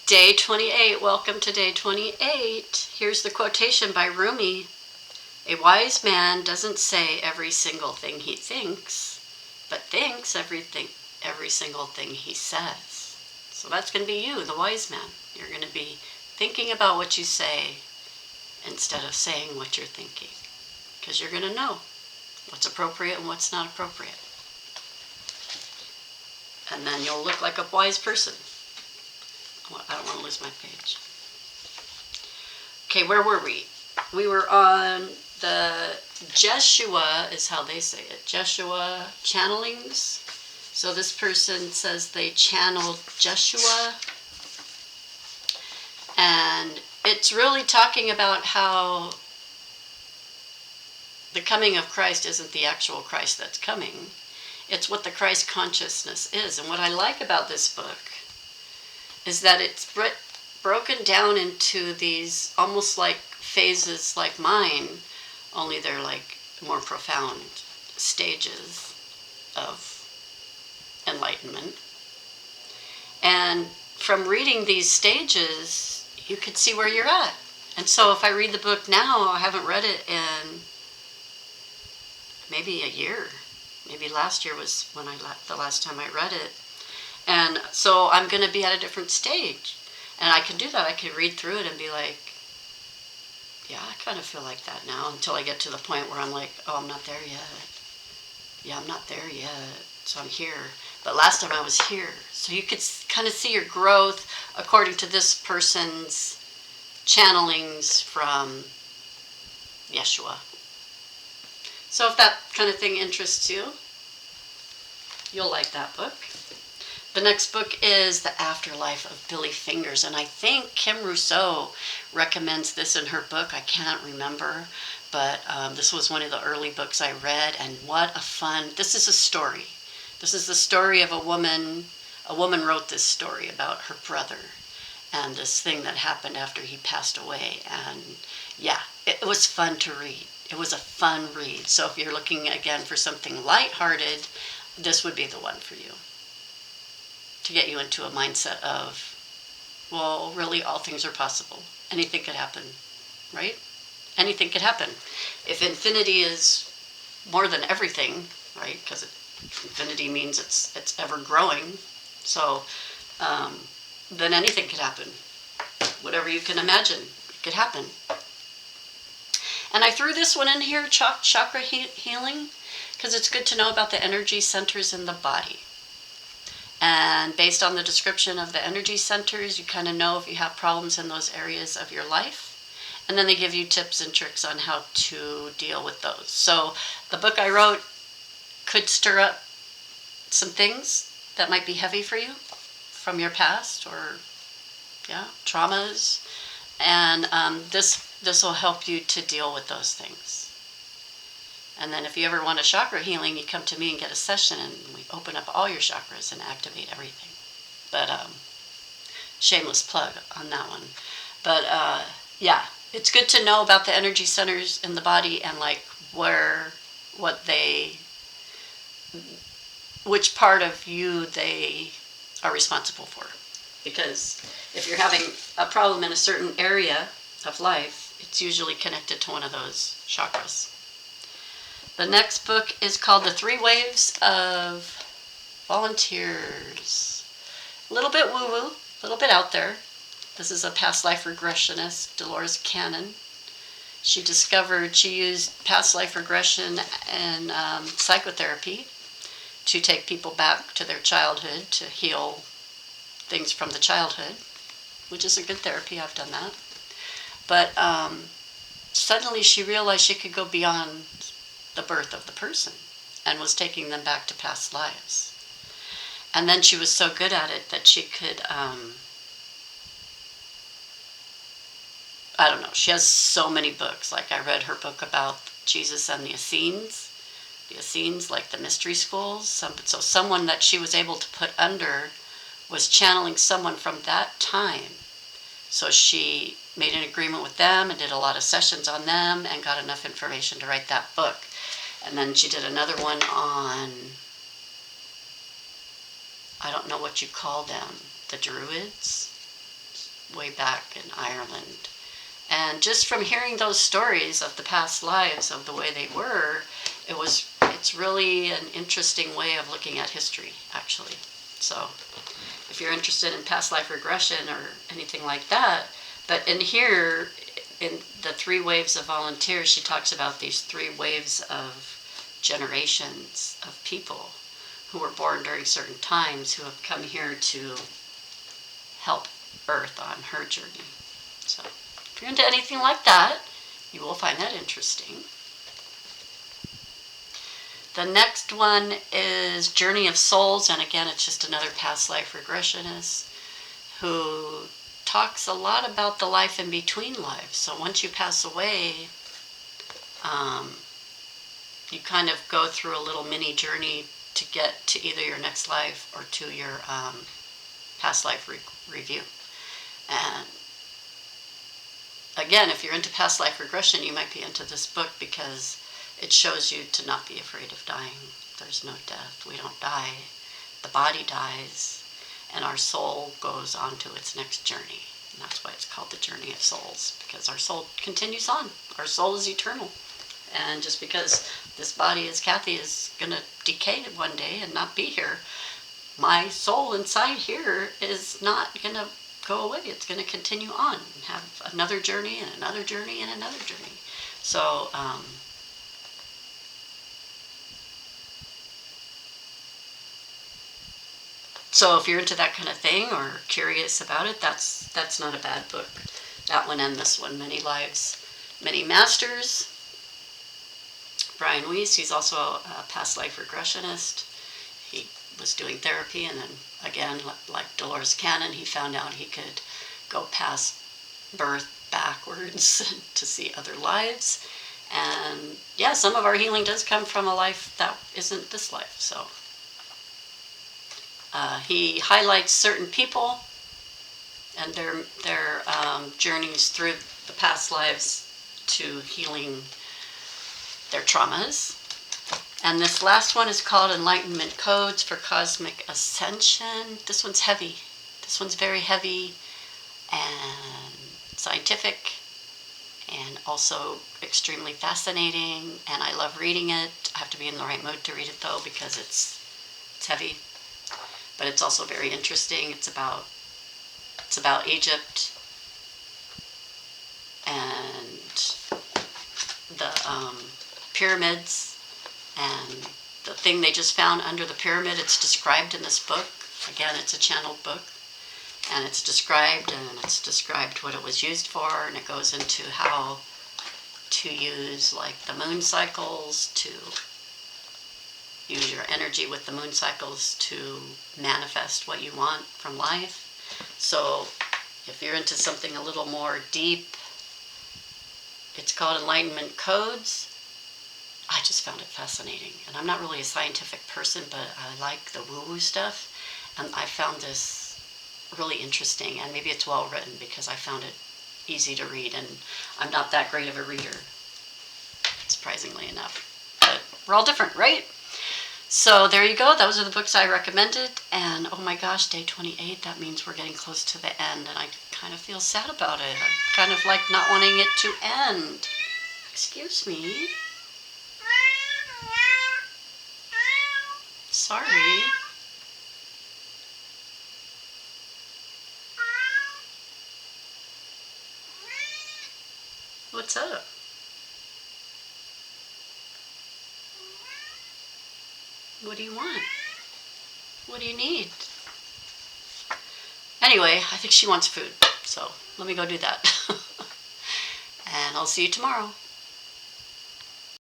Day 28. Welcome to day 28. Here's the quotation by Rumi. A wise man doesn't say every single thing he thinks, but thinks every single thing he says. So that's going to be you, the wise man. You're going to be thinking about what you say instead of saying what you're thinking, because you're going to know what's appropriate and what's not appropriate. And then you'll look like a wise person. I don't want to lose my page. Okay, where were we? We were on the Jeshua, is how they say it. Jeshua channelings. So this person says they channeled Jeshua. And it's really talking about how the coming of Christ isn't the actual Christ that's coming. It's what the Christ consciousness is. And what I like about this book is that it's broken down into these almost like phases like mine, only they're like more profound stages of enlightenment. And from reading these stages, you could see where you're at. And so if I read the book now, I haven't read it in maybe a year. Maybe last year was when the last time I read it. And so I'm going to be at a different stage. And I can do that. I can read through it and be like, yeah, I kind of feel like that now, until I get to the point where I'm like, oh, I'm not there yet. Yeah, I'm not there yet. So I'm here. But last time I was here. So you could kind of see your growth according to this person's channelings from Yeshua. So if that kind of thing interests you, you'll like that book. The next book is The Afterlife of Billy Fingers, and I think Kim Rousseau recommends this in her book. I can't remember, but this was one of the early books I read, and what a fun, this is a story. This is the story of a woman wrote this story about her brother and this thing that happened after he passed away, and yeah, it was fun to read. It was a fun read. So if you're looking again for something lighthearted, this would be the one for you, to get you into a mindset of, well, really all things are possible. Anything could happen, right? Anything could happen. If infinity is more than everything, right? Because infinity means it's ever growing. So then anything could happen. Whatever you can imagine, it could happen. And I threw this one in here, chakra healing, because it's good to know about the energy centers in the body. And based on the description of the energy centers, you kind of know if you have problems in those areas of your life. And then they give you tips and tricks on how to deal with those. So the book I wrote could stir up some things that might be heavy for you from your past, or traumas. And this will help you to deal with those things. And then if you ever want a chakra healing, you come to me and get a session, and we open up all your chakras and activate everything. But shameless plug on that one. But yeah, it's good to know about the energy centers in the body, and like which part of you they are responsible for. Because if you're having a problem in a certain area of life, it's usually connected to one of those chakras. The next book is called The 3 Waves of Volunteers. A little bit woo-woo, a little bit out there. This is a past life regressionist, Dolores Cannon. She used past life regression and psychotherapy to take people back to their childhood, to heal things from the childhood, which is a good therapy. I've done that. But suddenly she realized she could go beyond the birth of the person, and was taking them back to past lives. And then she was so good at it that she could, she has so many books. Like I read her book about Jesus and the Essenes, like the mystery schools. So someone that she was able to put under was channeling someone from that time. So she made an agreement with them and did a lot of sessions on them and got enough information to write that book. And then she did another one on, I don't know what you call them, the Druids. way back in Ireland. And just from hearing those stories of the past lives, of the way they were, it's really an interesting way of looking at history, actually. So if you're interested in past life regression or anything like that, but in here, in the 3 waves of volunteers, she talks about these 3 waves of generations of people who were born during certain times who have come here to help Earth on her journey. So if you're into anything like that, you will find that interesting. The next one is Journey of Souls, and again, it's just another past life regressionist who talks a lot about the life in between lives. So once you pass away, you kind of go through a little mini journey to get to either your next life or to your past life review. And again, if you're into past life regression, you might be into this book because it shows you to not be afraid of dying. There's no death. We don't die. The body dies, and our soul goes on to its next journey. And that's why it's called the Journey of Souls, because our soul continues on. Our soul is eternal. And just because this body, as Kathy, is going to decay one day and not be here, my soul inside here is not going to go away. It's going to continue on and have another journey and another journey and another journey. So, so if you're into that kind of thing or curious about it, that's not a bad book. That one and this one, Many Lives, Many Masters. Brian Weiss, he's also a past life regressionist. He was doing therapy, and then again, like Dolores Cannon, he found out he could go past birth backwards to see other lives. And yeah, some of our healing does come from a life that isn't this life. So he highlights certain people and their journeys through the past lives to healing their traumas. And this last one is called Enlightenment Codes for Cosmic Ascension. This one's heavy. This one's very heavy and scientific and also extremely fascinating, and I love reading it. I have to be in the right mood to read it though, because it's heavy, but it's also very interesting. It's about Egypt and the pyramids, and the thing they just found under the pyramid. It's described in this book. Again, it's a channeled book, and it's described what it was used for, and it goes into how to use like the moon cycles, to use your energy with the moon cycles to manifest what you want from life. So if you're into something a little more deep, it's called Enlightenment Codes. I just found it fascinating, and I'm not really a scientific person, but I like the woo-woo stuff, and I found this really interesting, and maybe it's well written because I found it easy to read, and I'm not that great of a reader, surprisingly enough. But we're all different, right? So there you go. Those are the books I recommended, and oh my gosh, day 28, that means we're getting close to the end, and I kind of feel sad about it. I'm kind of like not wanting it to end. Excuse me. Sorry. What's up? What do you want? What do you need? Anyway, I think she wants food, so let me go do that. And I'll see you tomorrow.